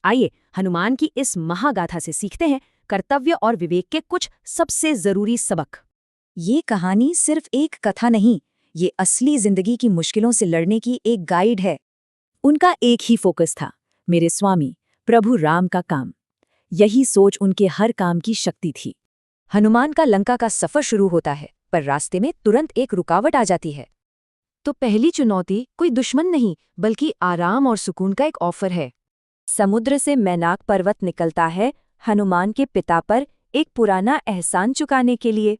आइए हनुमान की इस महागाथा से सीखते हैं कर्तव्य और विवेक के कुछ सबसे जरूरी सबक। ये कहानी सिर्फ एक कथा नहीं, ये असली जिंदगी की मुश्किलों से लड़ने की एक गाइड है। उनका एक ही फोकस था, मेरे स्वामी प्रभु राम का काम। यही सोच उनके हर काम की शक्ति थी। हनुमान का लंका का सफर शुरू होता है, पर रास्ते में तुरंत एक रुकावट आ जाती है। तो पहली चुनौती कोई दुश्मन नहीं, बल्कि आराम और सुकून का एक ऑफर है। समुद्र से मैनाक पर्वत निकलता है हनुमान के पिता पर एक पुराना एहसान चुकाने के लिए।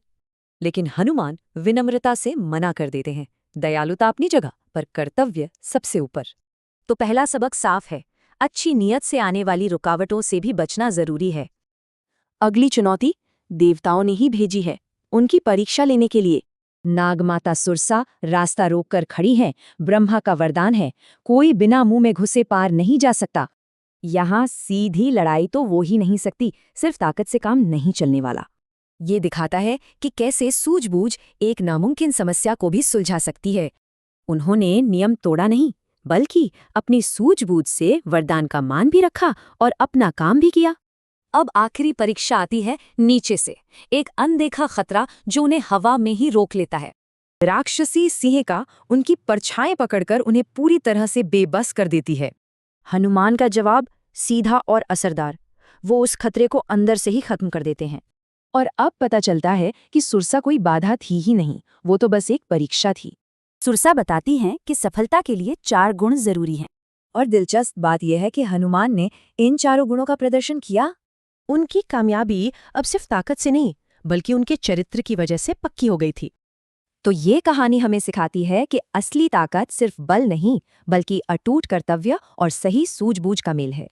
लेकिन हनुमान विनम्रता से मना कर देते हैं। दयालुता अपनी जगह, पर कर्तव्य सबसे ऊपर। तो पहला सबक साफ है, अच्छी नीयत से आने वाली रुकावटों से भी बचना जरूरी है। अगली चुनौती देवताओं ने ही भेजी है, उनकी परीक्षा लेने के लिए। नागमाता सुरसा रास्ता रोककर खड़ी हैं, ब्रह्मा का वरदान है, कोई बिना मुंह में घुसे पार नहीं जा सकता। यहाँ सीधी लड़ाई तो वो ही नहीं सकती, सिर्फ ताकत से काम नहीं चलने वाला। ये दिखाता है कि कैसे सूझबूझ एक नामुमकिन समस्या को भी सुलझा सकती है। उन्होंने नियम तोड़ा नहीं, बल्कि अपनी सूझबूझ से वरदान का मान भी रखा और अपना काम भी किया। अब आखिरी परीक्षा आती है नीचे से, एक अनदेखा खतरा जो उन्हें हवा में ही रोक लेता है। राक्षसी सिंह का उनकी परछाएं पकड़कर उन्हें पूरी तरह से बेबस कर देती है। हनुमान का जवाब सीधा और असरदार, वो उस खतरे को अंदर से ही खत्म कर देते हैं। और अब पता चलता है कि सुरसा कोई बाधा थी ही नहीं, वो तो बस एक परीक्षा थी। सुरसा बताती हैं कि सफलता के लिए 4 गुण जरूरी हैं। और दिलचस्प बात यह है कि हनुमान ने इन 4 गुणों का प्रदर्शन किया। उनकी कामयाबी अब सिर्फ ताकत से नहीं, बल्कि उनके चरित्र की वजह से पक्की हो गई थी। तो ये कहानी हमें सिखाती है कि असली ताकत सिर्फ बल नहीं, बल्कि अटूट कर्तव्य और सही सूझबूझ का मेल है।